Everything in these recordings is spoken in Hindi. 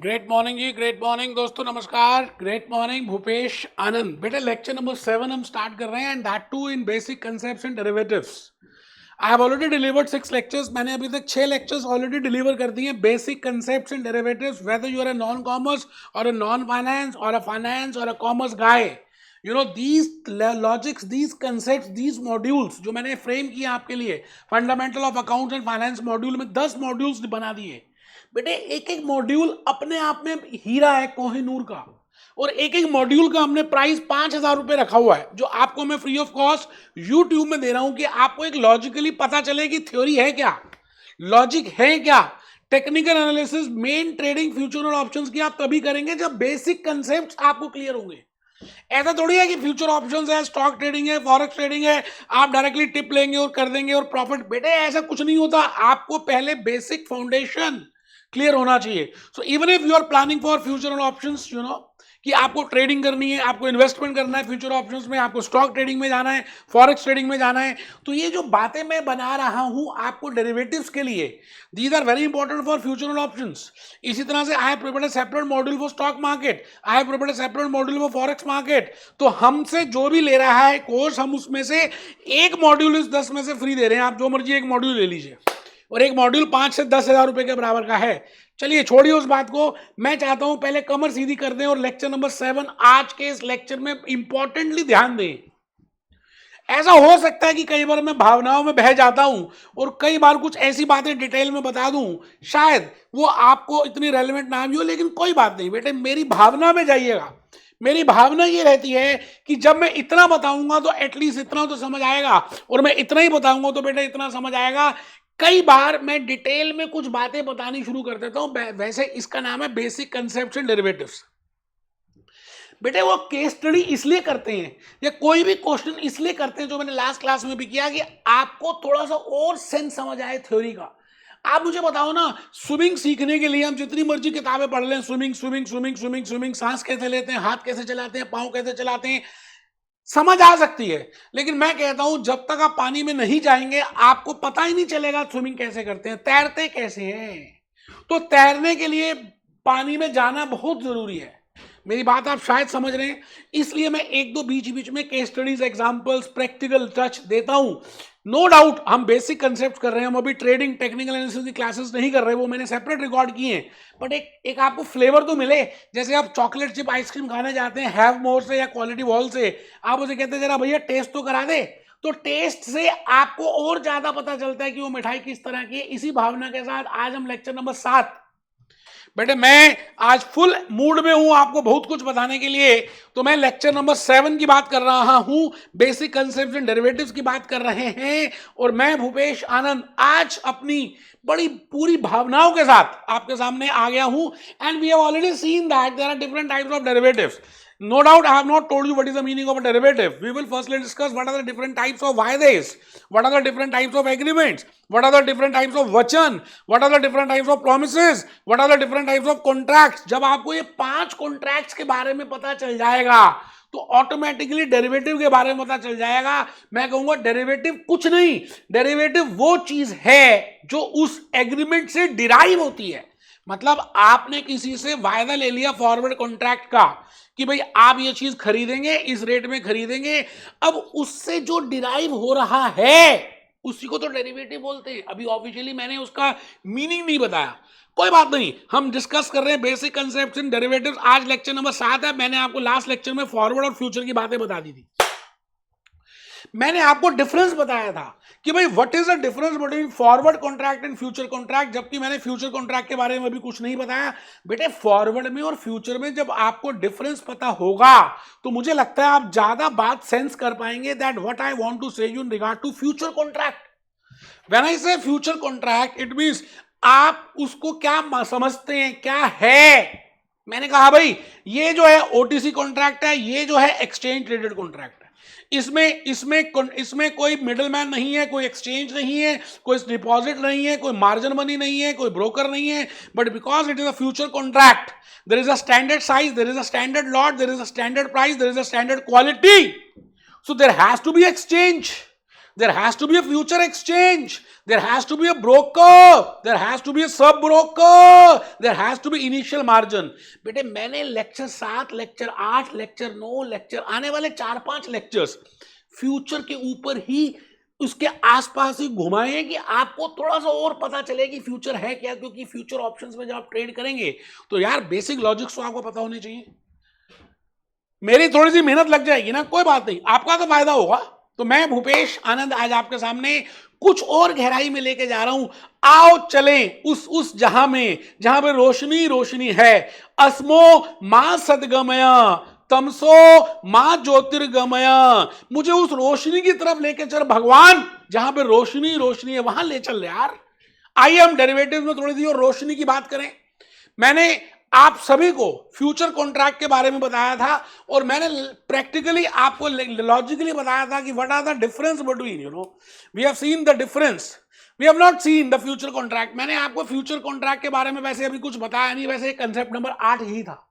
Great morning ji, great morning दोस्तों, नमस्कार। Great morning, Bhupesh Anand. बेटे लेक्चर नंबर 7 हम स्टार्ट कर रहे हैं and that too in basic concepts and derivatives. I have already delivered 6 lectures. मैंने अभी तक 6 लेक्चर्स ऑलरेडी डिलीवर कर दिए हैं। Basic concepts and derivatives, whether you are a non commerce or a non finance or a finance or a commerce guy, you know these logics, these concepts, these modules जो मैंने फ्रेम किए आपके लिए, fundamental of accounts and finance module में 10 मॉड्यूल्स बना दिए। बेटे एक एक मॉड्यूल अपने आप में हीरा है कोहिनूर का, और एक एक मॉड्यूल का हमने प्राइस 5,000 रुपए रखा हुआ है, जो आपको मैं फ्री ऑफ कॉस्ट यूट्यूब में दे रहा हूं कि आपको एक लॉजिकली पता चले कि थ्योरी है क्या, लॉजिक है क्या। Technical analysis, main trading, future और ऑप्शंस की आप तभी करेंगे जब बेसिक कंसेप्ट्स आपको क्लियर होंगे। ऐसा थोड़ी है कि फ्यूचर ऑप्शंस है, स्टॉक ट्रेडिंग है, फॉरेक्स ट्रेडिंग है, आप डायरेक्टली टिप लेंगे और कर देंगे और प्रॉफिट। बेटे ऐसा कुछ नहीं होता। आपको पहले बेसिक फाउंडेशन क्लियर होना चाहिए। So even if you are planning for future options, you know कि आपको ट्रेडिंग करनी है, आपको इन्वेस्टमेंट करना है फ्यूचर ऑप्शंस में, आपको स्टॉक ट्रेडिंग में जाना है, फॉरेक्स ट्रेडिंग में जाना है, तो ये जो बातें मैं बना रहा हूं आपको डेरिवेटिव्स के लिए, these are very important for future options. इसी तरह से I have prepared a separate module for stock market, I have prepared a separate module for forex market. तो हमसे जो भी ले रहा है कोर्स, हम उसमें से एक मॉड्यूल इस 10 में से फ्री दे रहे हैं। आप जो मर्जी एक मॉड्यूल ले लीजिए, और एक मॉड्यूल 5 से 10,000 रुपए के बराबर का है। चलिए छोड़िए उस बात को। मैं चाहता हूं पहले कमर सीधी कर दें और लेक्चर नंबर 7 आज के इस लेक्चर में इंपॉर्टेंटली ध्यान दें। ऐसा हो सकता है कि कई बार मैं भावनाओं में बह जाता हूं और कई बार कुछ ऐसी बातें डिटेल में बता दूं, शायद वो आपको इतनी रेलेवेंट ना भी हो, लेकिन कोई बात नहीं बेटे, मेरी भावना में जाइएगा। मेरी भावना ये रहती है कि जब मैं इतना बताऊंगा तो एटलीस्ट इतना तो समझ आएगा, और मैं इतना ही बताऊंगा तो बेटा इतना समझ आएगा। कई बार मैं डिटेल में कुछ बातें बतानी शुरू कर देता हूं, वैसे इसका नाम है बेसिक कंसेप्ट्स एंड डेरिवेटिव्स। बेटे वो केस स्टडी इसलिए करते हैं या कोई भी क्वेश्चन इसलिए करते हैं, जो मैंने लास्ट क्लास में भी किया, कि आपको थोड़ा सा और सेंस समझ आए थ्योरी का। आप मुझे बताओ ना, स्विमिंग सीखने के लिए हम जितनी मर्जी किताबें पढ़ लें, swimming swimming swimming swimming swimming, सांस कैसे लेते हैं, हाथ कैसे चलाते हैं, पांव कैसे चलाते हैं, समझ आ सकती है। लेकिन मैं कहता हूं जब तक आप पानी में नहीं जाएंगे आपको पता ही नहीं चलेगा स्विमिंग कैसे करते हैं, तैरते कैसे हैं। तो तैरने के लिए पानी में जाना बहुत जरूरी है। मेरी बात आप शायद समझ रहे हैं, इसलिए मैं एक दो बीच बीच में case studies, examples, practical touch देता हूं। नो डाउट हम बेसिक कंसेप्ट कर रहे हैं, हम अभी ट्रेडिंग, टेक्निकल एनालिसिस की क्लासेस नहीं कर रहे, वो मैंने सेपरेट रिकॉर्ड किए हैं। बट एक आपको फ्लेवर तो मिले। जैसे आप चॉकलेट चिप आइसक्रीम खाने जाते हैं हैव मोर से या क्वालिटी वॉल से, आप उसे कहते हैं जरा भैया टेस्ट तो करा दे, तो टेस्ट से आपको और ज्यादा पता चलता है कि वो मिठाई किस तरह की है। इसी भावना के साथ आज हम लेक्चर नंबर 7, बेटे मैं आज फुल मूड में हूं आपको बहुत कुछ बताने के लिए। तो मैं लेक्चर नंबर 7 की बात कर रहा हूं, बेसिक कंसेप्ट्स एंड डेरिवेटिव्स की बात कर रहे हैं, और मैं भूपेश आनंद आज अपनी बड़ी पूरी भावनाओं के साथ आपके सामने आ गया हूं। And we have already seen that there are different types of derivatives. No doubt I have not told you what is the meaning of a derivative. We will firstly discuss what are the different types of वायदेस, what are the different types of agreements, what are the different types of वचन, what are the different types of promises, what are the different types of contracts. जब आपको ये 5 कॉन्ट्रैक्ट्स के बारे में पता चल जाएगा तो ऑटोमेटिकली डेरिवेटिव के बारे में पता चल जाएगा। मैं कहूंगा डेरिवेटिव कुछ नहीं, डेरिवेटिव वो चीज है जो उस एग्रीमेंट से डिराइव होती है। मतलब आपने किसी से वायदा ले लिया फॉरवर्ड कॉन्ट्रैक्ट का कि भाई आप ये चीज खरीदेंगे, इस रेट में खरीदेंगे, अब उससे जो डिराइव हो रहा है उसी को तो डेरिवेटिव बोलते हैं। अभी ऑफिशियली मैंने उसका मीनिंग नहीं बताया, कोई बात नहीं, हम डिस्कस कर रहे हैं बेसिक कंसेप्ट्स इन डेरिवेटिव्स। आज लेक्चर नंबर 7 है। मैंने आपको लास्ट लेक्चर में फॉरवर्ड और फ्यूचर की बातें बता दी थी। मैंने आपको डिफरेंस बताया था कि भाई what is the difference between forward contract and future contract, जबकि मैंने फ्यूचर कॉन्ट्रैक्ट के बारे में अभी कुछ नहीं बताया। बेटे फॉरवर्ड में और फ्यूचर में जब आपको डिफरेंस पता होगा तो मुझे लगता है आप ज्यादा बात सेंस कर पाएंगे that what I want to say you in regard to future contract. When I say future contract it means आप उसको क्या समझते हैं, क्या है। मैंने कहा भाई ये जो है ओटीसी कॉन्ट्रैक्ट है, ये जो है एक्सचेंज ट्रेडेड कॉन्ट्रैक्ट है। इसमें कोई मिडलमैन नहीं है, कोई एक्सचेंज नहीं है, कोई डिपॉजिट नहीं है, कोई मार्जिन मनी नहीं है, कोई ब्रोकर नहीं है। But because it is a future contract, there is a standard size, there is a standard lot, there is a standard price, there is a standard quality, so there has to be exchange. There has to be a future exchange. There has to be a broker. There has to be a sub broker. There has to be initial margin. बेटे मैंने लेक्चर 7, लेक्चर 8, लेक्चर 9, लेक्चर आने वाले 4-5 लेक्चर्स फ्यूचर के ऊपर ही उसके आसपास ही घुमाए हैं कि आपको थोड़ा सा और पता चले कि फ्यूचर है क्या, क्योंकि फ्यूचर ऑप्शंस में जब आप ट्रेड करेंगे तो यार बेसिक लॉजिक्स तो आपको पता होने चाहिए. मेरी थोड़ी सी मेहनत लग जाएगी ना, कोई बात नहीं, आपका तो फायदा होगा. तो मैं भूपेश आनंद आज आपके सामने कुछ और गहराई में लेके जा रहा हूं. आओ चलें उस जहां में जहां पे रोशनी रोशनी है. अस्मो मां सदगमया तमसो मां ज्योतिर्गमया. मुझे उस रोशनी की तरफ लेके चल भगवान, जहां पे रोशनी रोशनी है वहां ले चल यार. आइए हम डेरिवेटिव में थोड़ी सी और रोशनी की बात करें. मैंने आप सभी को फ्यूचर कॉन्ट्रैक्ट के बारे में बताया था और मैंने प्रैक्टिकली आपको लॉजिकली बताया था कि what are the difference between, you know, we have seen the difference, we have not seen the future contract. मैंने आपको फ्यूचर कॉन्ट्रैक्ट के बारे में वैसे अभी कुछ बताया नहीं, वैसे कंसेप्ट नंबर 8 ही था.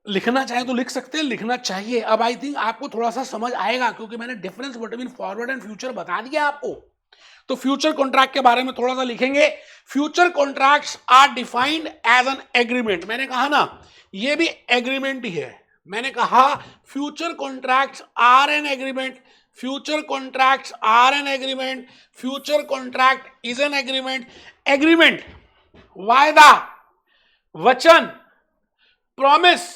लिखना चाहे तो लिख सकते हैं, लिखना चाहिए. अब आई थिंक आपको थोड़ा सा समझ आएगा क्योंकि मैंने difference between forward and future बता दिया आपको. तो फ्यूचर कॉन्ट्रैक्ट के बारे में थोड़ा सा लिखेंगे. Future contracts are defined as an agreement. मैंने कहा ना ये भी एग्रीमेंट ही है. मैंने कहा future contracts are an agreement. Future contracts are an agreement. Future contract is an agreement. Agreement वायदा, वचन, प्रॉमिस,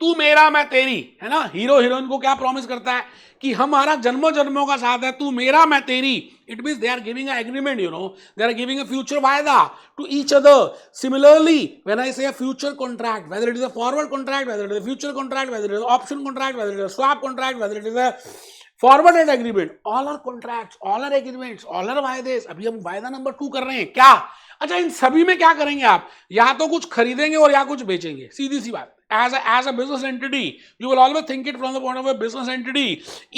तू मेरा मैं तेरी, है ना. हीरो हीरोइन को क्या प्रॉमिस करता है कि हमारा जन्मों जन्मों का साथ है, तू मेरा मैं तेरी. It means they are giving a agreement, you know, they are giving a future वायदा to each other. Similarly when I say a future contract, whether it is a forward contract, whether it is a future contract, whether it is option contract, whether it is a swap contract, whether it is a forward and agreement, all are contracts, all are agreements, all are वायदेस. अभी हम वायदा नंबर 2 कर रहे हैं क्या. अच्छा, इन सभी में क्या करेंगे आप, या तो कुछ खरीदेंगे और या कुछ बेचेंगे. सीधी सी बात. As a business entity, you will always think it from the point of a business entity.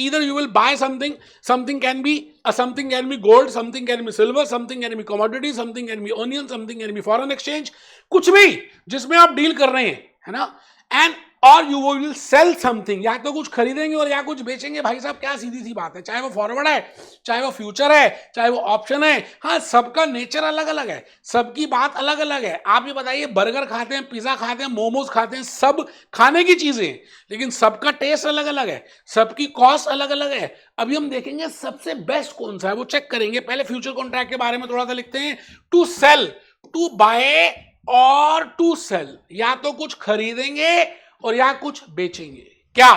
Either you will buy something, something can be gold, something can be silver, something can be commodity, something can be onion, something can be foreign exchange. कुछ भी जिसमें आप डील कर रहे हैं, है ना. एंड और यू विल सेल समथिंग, या तो कुछ खरीदेंगे और या कुछ बेचेंगे. भाई साहब क्या सीधी सी बात है. चाहे वो फॉरवर्ड है, चाहे वो फ्यूचर है, चाहे वो ऑप्शन है. हाँ, सबका नेचर अलग अलग है, सबकी बात अलग अलग है. आप ये बताइए, बर्गर खाते हैं, पिज्जा खाते हैं, मोमोज खाते हैं, सब खाने की चीजें, लेकिन सबका टेस्ट अलग अलग है, सबकी कॉस्ट अलग अलग है. अभी हम देखेंगे सबसे बेस्ट कौन सा है, वो चेक करेंगे. पहले फ्यूचर कॉन्ट्रैक्ट के बारे में थोड़ा सा लिखते हैं. To sell, to buy or to sell, या तो कुछ खरीदेंगे और या कुछ बेचेंगे. क्या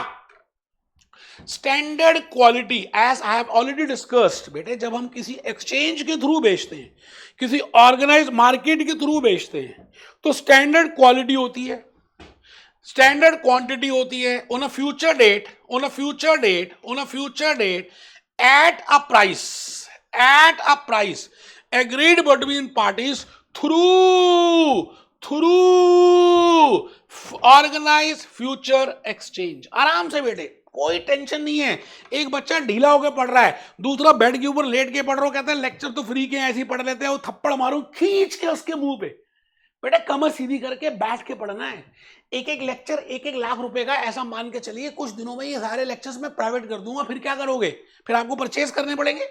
standard quality, as I have already discussed. बेटे जब हम किसी एक्सचेंज के थ्रू बेचते हैं, किसी ऑर्गेनाइज मार्केट के थ्रू बेचते हैं, तो स्टैंडर्ड क्वालिटी होती है, स्टैंडर्ड क्वांटिटी होती है. On a future date, on a future date, on a future date, at a price agreed between parties through organize future exchange. आराम से बेटे, कोई टेंशन नहीं है. एक बच्चा ढीला होकर पढ़ रहा है, दूसरा बेड के ऊपर लेट के पढ़ रहा है, कहता है लेक्चर तो फ्री के ऐसे ही पढ़ लेते हैं, वो थप्पड़ मारूं खींच के उसके मुंह पे. बेटे कमर सीधी करके बैठ के पढ़ना है. एक एक लेक्चर 1-1 लाख रुपए का, ऐसा मान के चलिए कुछ दिनों में ये सारे लेक्चर्स मैं प्राइवेट कर दूंगा. फिर क्या करोगे, फिर आपको परचेज करने पड़ेंगे.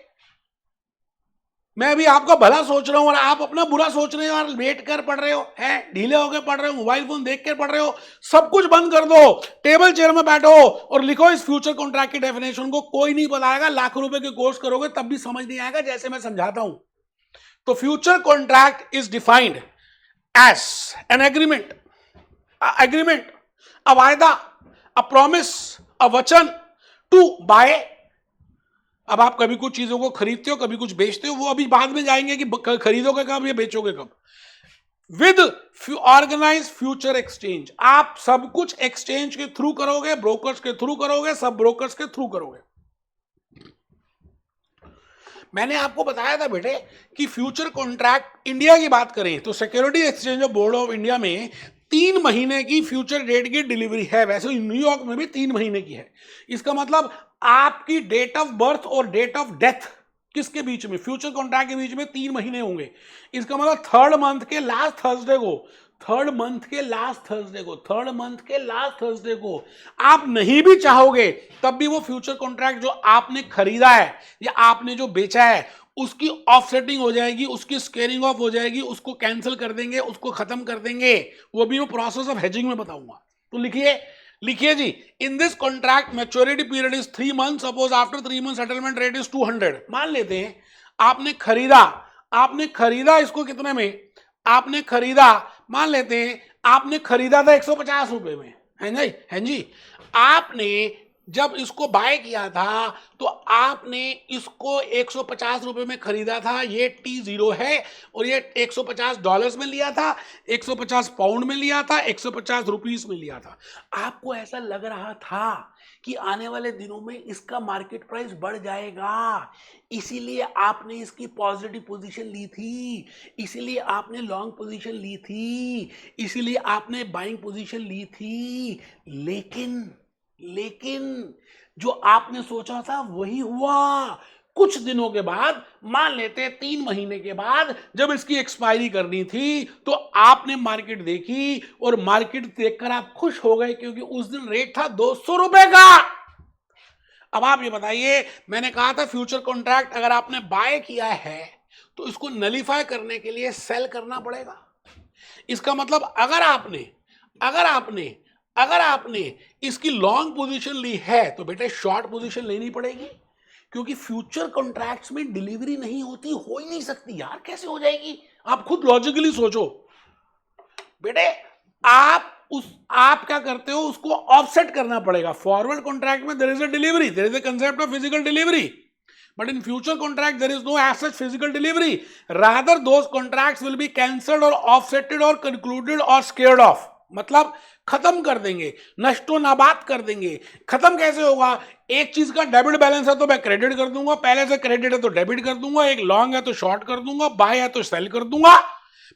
मैं भी आपका भला सोच रहा हूं और आप अपना बुरा सोच रहे हो और लेट कर पढ़ रहे हो, हैं, ढीले होकर पढ़ रहे हो, मोबाइल फोन देख कर पढ़ रहे हो. सब कुछ बंद कर दो, टेबल चेयर में बैठो और लिखो इस फ्यूचर कॉन्ट्रैक्ट की डेफिनेशन को. कोई नहीं बताएगा, लाखों रुपए के कोर्स करोगे तब भी समझ नहीं आएगा जैसे मैं समझाता हूं. तो future contract is defined as an agreement, a वायदा, अ प्रॉमिस, अ वचन टू बाय. अब आप कभी कुछ चीजों को खरीदते हो, कभी कुछ बेचते हो, वो अभी बाद में जाएंगे कि खरीदोगे कब या बेचोगे कब. विद ऑर्गेनाइज फ्यूचर एक्सचेंज, आप सब कुछ एक्सचेंज के थ्रू करोगे, ब्रोकर्स के थ्रू करोगे, सब ब्रोकर्स के थ्रू करोगे. मैंने आपको बताया था बेटे कि फ्यूचर कॉन्ट्रैक्ट, इंडिया की बात करें तो security exchange of board of India में 3 महीने की फ्यूचर डेट की डिलीवरी है. वैसे न्यूयॉर्क में भी 3 महीने की है. इसका मतलब आपकी डेट ऑफ बर्थ और डेट ऑफ डेथ किसके बीच में? फ्यूचर कॉन्ट्रैक्ट के बीच में 3 महीने होंगे। इसका मतलब थर्ड मंथ के लास्ट थर्सडे को आप नहीं भी चाहोगे तब भी वो फ्यूचर कॉन्ट्रैक्ट जो आपने खरीदा है या आपने जो बेचा है उसकी ऑफसेटिंग हो जाएगी, उसकी स्केयरिंग ऑफ हो जाएगी, उसको कैंसिल कर देंगे, उसको खत्म कर देंगे। वो भी मैं प्रोसेस ऑफ हेजिंग में बताऊंगा। तो लिखिए जी, in this contract maturity period is 3 month, suppose after 3 month settlement rate is 200। मान लेते हैं आपने खरीदा इसको कितने में? आपने खरीदा, मान लेते हैं आपने खरीदा था 150 रुपए में, है जी। आपने जब इसको बाय किया था तो आपने इसको 150 रुपए में खरीदा था, ये T0 है, और ये $150 में लिया था, 150 पाउंड में लिया था, 150 रुपीस में लिया था। आपको ऐसा लग रहा था कि आने वाले दिनों में इसका मार्केट प्राइस बढ़ जाएगा, इसीलिए आपने इसकी पॉजिटिव पोजीशन ली थी, इसीलिए आपने लॉन्ग पोजीशन ली थी, इसीलिए आपने बाइंग पोजीशन ली थी। लेकिन जो आपने सोचा था वही हुआ। कुछ दिनों के बाद, मान लेते हैं 3 महीने के बाद, जब इसकी एक्सपायरी करनी थी तो आपने मार्केट देखी और मार्केट देखकर आप खुश हो गए क्योंकि उस दिन रेट था 200 रुपए का। अब आप ये बताइए, मैंने कहा था फ्यूचर कॉन्ट्रैक्ट अगर आपने बाय किया है तो इसको नलीफाई करने के लिए सेल करना पड़ेगा। इसका मतलब अगर आपने इसकी लॉन्ग पोजीशन ली है तो बेटे शॉर्ट पोजीशन लेनी पड़ेगी, क्योंकि फ्यूचर कॉन्ट्रैक्ट्स में डिलीवरी नहीं होती, हो ही नहीं सकती यार। कैसे हो जाएगी? आप खुद लॉजिकली सोचो बेटे। आप क्या करते हो, उसको ऑफसेट करना पड़ेगा। फॉरवर्ड कॉन्ट्रैक्ट में there is a delivery, there is a concept of physical delivery, but in future contract there is no as such physical delivery, rather those contracts will be cancelled or offsetted or concluded or scared off। मतलब खत्म कर देंगे, नष्टो नाबाद कर देंगे। खत्म कैसे होगा? एक चीज का डेबिट बैलेंस है तो मैं क्रेडिट कर दूंगा, पहले से क्रेडिट है तो डेबिट कर दूंगा, एक लॉन्ग है तो शॉर्ट कर दूंगा, बाय है तो सेल कर दूंगा,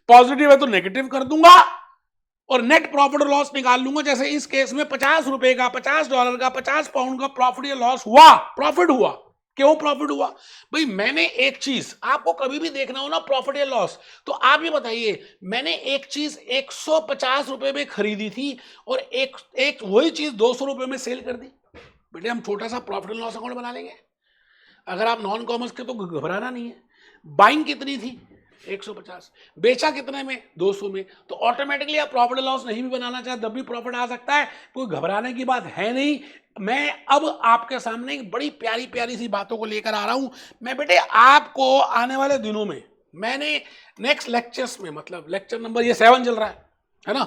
पॉजिटिव है तो नेगेटिव कर दूंगा, और नेट प्रॉफिट और लॉस निकाल लूंगा। जैसे इस केस में $50 का, $50 का, 50 पाउंड का प्रॉफिट या लॉस हुआ। प्रॉफिट हुआ, क्यों प्रॉफिट हुआ भाई? मैंने एक चीज, आपको कभी भी देखना हो ना प्रॉफिट या लॉस, तो आप ये बताइए, मैंने एक चीज 150 रुपए में खरीदी थी और एक वही चीज 200 रुपए में सेल कर दी। बेटे हम छोटा सा प्रॉफिट एंड लॉस अकाउंट बना लेंगे। अगर आप नॉन कॉमर्स के तो घबराना नहीं है। बाइंग कितनी थी? 150, बेचा कितने में? 200 में। तो ऑटोमेटिकली आप प्रॉफिट एंड लॉस नहीं भी बनाना चाहे तब भी प्रॉफिट आ सकता है, कोई घबराने की बात है नहीं। मैं अब आपके सामने एक बड़ी प्यारी प्यारी सी बातों को लेकर आ रहा हूं। मैं बेटे आपको आने वाले दिनों में, मैंने नेक्स्ट लेक्चर्स में, मतलब लेक्चर नंबर ये 7 चल रहा है ना,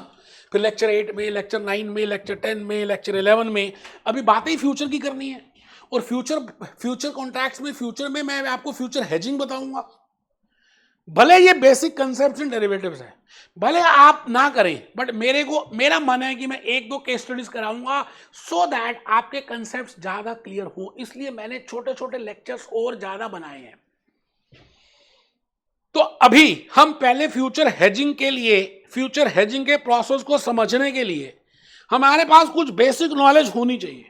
फिर लेक्चर 8 में, लेक्चर 9 में, लेक्चर 10 में, लेक्चर 11 में, अभी बातें ही फ्यूचर की करनी है। और फ्यूचर कॉन्ट्रैक्ट्स में, फ्यूचर में मैं आपको फ्यूचर हेजिंग बताऊंगा। भले ये बेसिक कंसेप्ट्स एंड डेरिवेटिव्स है, भले आप ना करें, बट मेरा मन है कि मैं 1-2 केस स्टडीज कराऊंगा सो दैट आपके कंसेप्ट्स ज्यादा क्लियर हो। इसलिए मैंने छोटे छोटे लेक्चर्स और ज्यादा बनाए हैं। तो अभी हम पहले फ्यूचर हेजिंग के प्रोसेस को समझने के लिए हमारे पास कुछ बेसिक नॉलेज होनी चाहिए।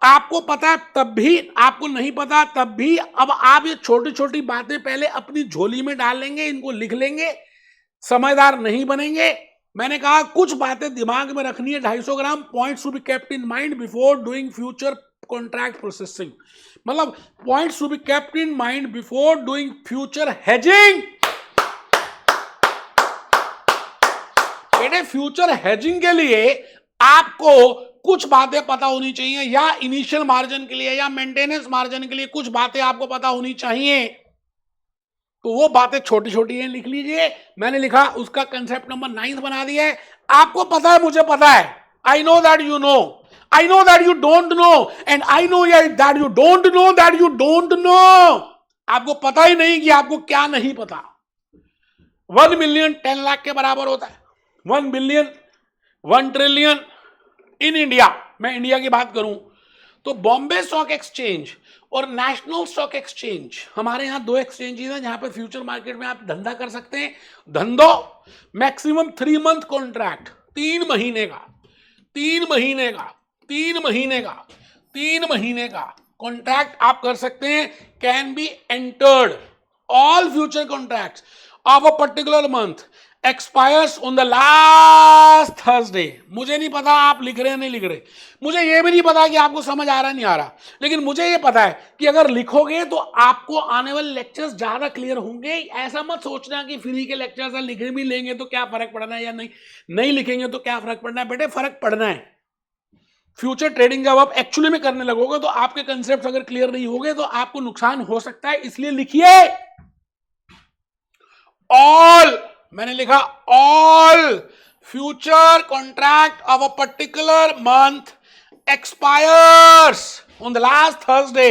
आपको पता है तब भी, आपको नहीं पता तब भी, अब आप ये छोटी छोटी बातें पहले अपनी झोली में डाल लेंगे, इनको लिख लेंगे, समझदार नहीं बनेंगे। मैंने कहा कुछ बातें दिमाग में रखनी है, 250 gram points to be kept in mind before doing future contract processing. मतलब points to be kept in mind before doing future hedging. बेटे फ्यूचर हेजिंग के लिए आपको कुछ बातें पता होनी चाहिए, या इनिशियल मार्जिन के लिए या मेंटेनेंस मार्जिन के लिए कुछ बातें आपको पता होनी चाहिए। तो वो बातें छोटी छोटी हैं, लिख लीजिए। मैंने लिखा, उसका कंसेप्ट नंबर 9 बना दिया है। आपको पता है, मुझे पता है, I know that you know, I know that you don't know, and I know that you don't know that you don't know. आपको पता ही नहीं कि आपको क्या नहीं पता। 1 मिलियन 10 लाख के बराबर होता है। 1 बिलियन 1 ट्रिलियन इन इंडिया, मैं इंडिया की बात करूं तो बॉम्बे स्टॉक एक्सचेंज और नेशनल स्टॉक एक्सचेंज, हमारे यहां 2 एक्सचेंजेस हैं जहां पर फ्यूचर मार्केट में आप धंधा कर सकते हैं। धंधो मैक्सिमम 3 मंथ कॉन्ट्रैक्ट, 3 महीने का कॉन्ट्रैक्ट आप कर सकते हैं, can be entered, all future contracts of a particular month expires on the last Thursday. मुझे नहीं पता आप लिख रहे हैं नहीं लिख रहे, मुझे ये भी नहीं पता कि आपको समझ आ रहा नहीं आ रहा, लेकिन मुझे ये पता है कि अगर लिखोगे तो आपको आने वाले लेक्चर्स ज्यादा क्लियर होंगे। ऐसा मत सोचना कि फ्री के लेक्चर्स है, लिख भी लेंगे तो क्या फर्क पड़ना है, या नहीं लिखेंगे तो क्या फर्क पड़ना है। बेटे फर्क पड़ना है। फ्यूचर ट्रेडिंग जब आप एक्चुअली में करने लगोगे तो आपके कंसेप्ट अगर क्लियर नहीं होंगे तो आपको नुकसान हो सकता है। इसलिए लिखिए ऑल, मैंने लिखा all future contract of a particular month expires on the last Thursday.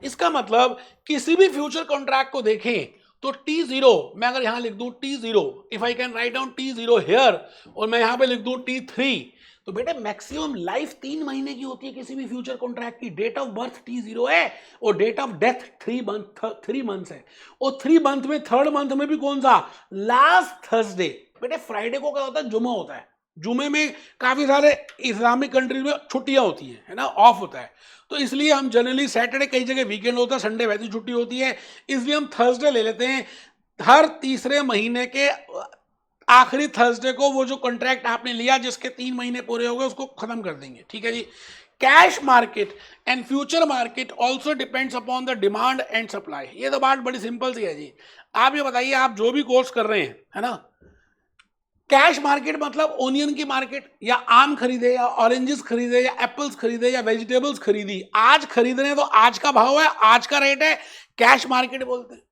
इसका मतलब किसी भी फ्यूचर कॉन्ट्रैक्ट को देखें तो T0, मैं अगर यहां लिख दूं T0, if I can write down T0 here, और मैं यहां पे लिख दूं T3, तो बेटे मैक्सिमम लाइफ 3 महीने की होती है किसी भी फ्यूचर कॉन्ट्रैक्ट की। डेट ऑफ बर्थ T0 है और डेट ऑफ डेथ 3 मंथ्स है, और 3 मंथ में 3rd मंथ में भी कौन सा, लास्ट थर्सडे। बेटे फ्राइडे को क्या होता है, जुमा होता है। जुमे में काफी सारे इस्लामिक कंट्रीज में छुट्टियां होती हैं, है ना, ऑफ होता है। तो इसलिए हम जनरली सैटरडे, कई जगह वीकेंड होता है, संडे वैसी छुट्टी होती है, इसलिए हम थर्सडे ले लेते हैं। हर तीसरे महीने के आखिरी थर्सडे को वो जो कॉन्ट्रैक्ट आपने लिया जिसके 3 महीने पूरे हो गए उसको खत्म कर देंगे। ठीक है जी। Cash market and future market also depends upon the demand and supply. ये तो बात बड़ी सिंपल सी है जी। आप ये बताइए, आप जो भी कोर्स कर रहे हैं, है ना, कैश मार्केट मतलब ओनियन की मार्केट, या आम खरीदे या ऑरेंजेस खरीदे या एप्पल्स खरीदे या वेजिटेबल्स खरीदी, आज खरीद रहे हैं तो आज का भाव है, आज का रेट है, कैश मार्केट बोलते हैं।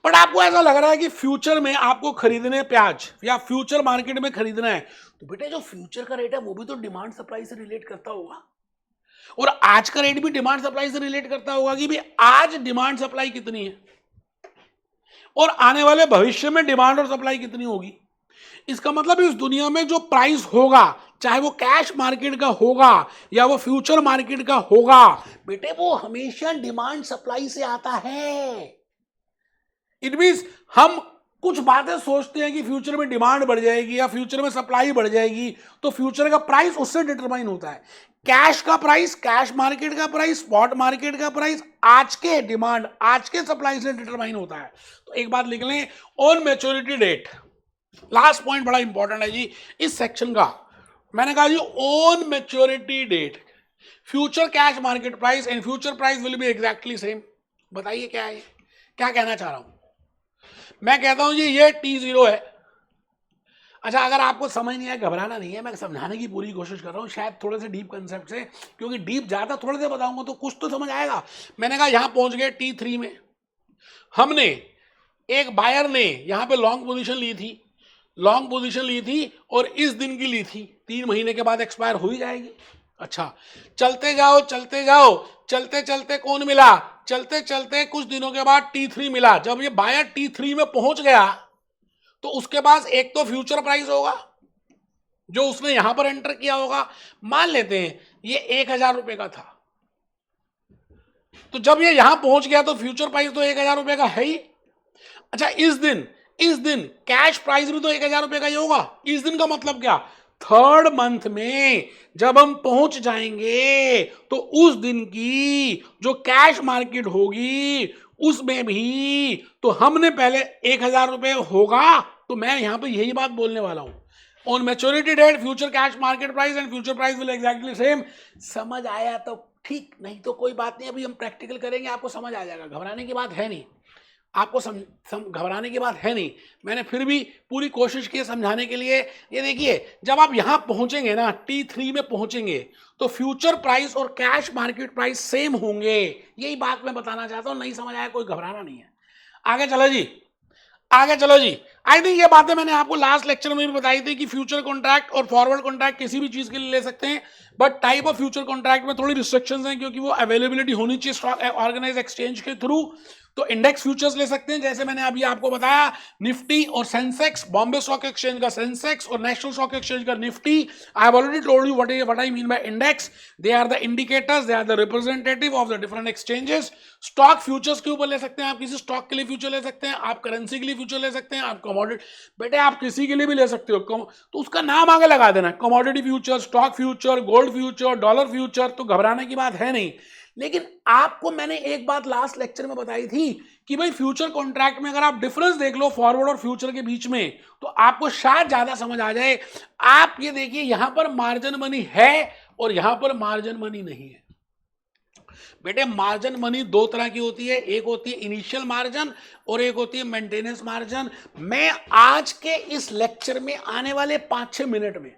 बट आपको ऐसा लग रहा है कि फ्यूचर में आपको खरीदने हैं प्याज, या फ्यूचर मार्केट में खरीदना है, तो बेटे जो फ्यूचर का रेट है वो भी तो डिमांड सप्लाई से रिलेट करता होगा, और आज का रेट भी डिमांड सप्लाई से रिलेट करता होगा कि भाई आज डिमांड सप्लाई कितनी है और आने वाले भविष्य में डिमांड और सप्लाई कितनी होगी। इसका मतलब इस दुनिया में जो प्राइस होगा, चाहे वो कैश मार्केट का होगा या वो फ्यूचर मार्केट का होगा, बेटे वो हमेशा डिमांड सप्लाई से आता है। इट मींस हम कुछ बातें सोचते हैं कि फ्यूचर में डिमांड बढ़ जाएगी या फ्यूचर में सप्लाई बढ़ जाएगी, तो फ्यूचर का प्राइस उससे डिटरमाइन होता है। कैश का प्राइस, कैश मार्केट का प्राइस, स्पॉट मार्केट का प्राइस आज के डिमांड, आज के सप्लाई से डिटरमाइन होता है। तो एक बात लिख लें, on maturity date, last point बड़ा इंपॉर्टेंट है जी इस सेक्शन का। मैंने कहा जी on maturity date future cash market price and future price will be exactly same. बताइए क्या है, क्या कहना चाह रहा हूं मैं। कहता हूं जी ये T0 है। अच्छा, अगर आपको समझ नहीं आया घबराना नहीं है, मैं समझाने की पूरी कोशिश कर रहा हूं, शायद थोड़े से डीप कंसेप्ट से, क्योंकि डीप ज्यादा थोड़े से बताऊंगा तो कुछ तो समझ आएगा। मैंने कहा यहां पहुंच गए T3 में, हमने एक बायर ने यहां पे लॉन्ग पोजीशन ली थी, लॉन्ग पोजीशन ली थी और इस दिन की ली थी, 3 महीने के बाद एक्सपायर हो ही जाएगी। अच्छा, चलते जाओ चलते जाओ, चलते चलते कौन मिला, चलते चलते कुछ दिनों के बाद T3 मिला। जब ये बायर T3 में पहुंच गया तो उसके पास एक तो फ्यूचर प्राइस होगा जो उसने यहां पर एंटर किया होगा। मान लेते हैं ये 1000 रुपए का था, तो जब ये यहां पहुंच गया तो फ्यूचर प्राइस तो 1000 रुपए का है ही। अच्छा, इस दिन कैश प्राइस भी तो 1000 रुपए का ही होगा। इस दिन का मतलब क्या, 3rd मंथ में जब हम पहुंच जाएंगे तो उस दिन की जो कैश मार्केट होगी उसमें भी तो हमने पहले 1000 रुपए होगा। तो मैं यहां पे यही बात बोलने वाला हूं, on maturity date future cash market price and future price will exactly same. समझ आया तो ठीक, नहीं तो कोई बात नहीं, अभी हम प्रैक्टिकल करेंगे, आपको समझ आ जाएगा, घबराने की बात है नहीं, आपको घबराने की बात है नहीं। मैंने फिर भी पूरी कोशिश की समझाने के लिए। ये देखिए, जब आप यहां पहुंचेंगे ना, T3 में पहुंचेंगे तो फ्यूचर प्राइस और कैश मार्केट प्राइस सेम होंगे। यही बात मैं बताना चाहता हूं, नहीं समझ आया कोई घबराना नहीं है। आगे चलो जी, आगे चलो जी। आई थिंक ये बातें मैंने आपको लास्ट लेक्चर में भी बताई थी कि फ्यूचर कॉन्ट्रैक्ट और फॉरवर्ड कॉन्ट्रैक्ट किसी भी चीज के लिए ले सकते हैं, but type of future contract में थोड़ी रिस्ट्रिक्शंस हैं, क्योंकि वो अवेलेबिलिटी होनी चाहिए स्टॉक ऑर्गेनाइज एक्सचेंज के थ्रू। तो इंडेक्स फ्यूचर्स ले सकते हैं, जैसे मैंने अभी आपको बताया, निफ्टी और सेंसेक्स, बॉम्बे स्टॉक एक्सचेंज का सेंसेक्स और नेशनल स्टॉक एक्सचेंज का Nifty. I have already told you what I mean by index. They are the indicators, they are the representative of the different exchanges. Stock futures के ऊपर ले सकते हैं, आप किसी स्टॉक के लिए फ्यूचर ले सकते हैं, आप करेंसी के लिए फ्यूचर ले सकते हैं, आप कमोडिटी, बेटे आप किसी के लिए भी ले सकते हो, तो उसका नाम आगे लगा देना, commodity future, stock future, gold future, dollar future. तो घबराने की बात है नहीं, लेकिन आपको मैंने एक बात लास्ट लेक्चर में बताई थी कि भाई फ्यूचर कॉन्ट्रैक्ट में अगर आप डिफरेंस देख लो फॉरवर्ड और फ्यूचर के बीच में तो आपको शायद ज्यादा समझ आ जाए। आप ये देखिए यहां पर मार्जिन मनी है और यहां पर मार्जिन मनी नहीं है। बेटे मार्जिन मनी दो तरह की होती है, एक होती है इनिशियल मार्जिन और एक होती है मेंटेनेंस मार्जिन। मैं आज के इस लेक्चर में आने वाले 5-6 मिनट में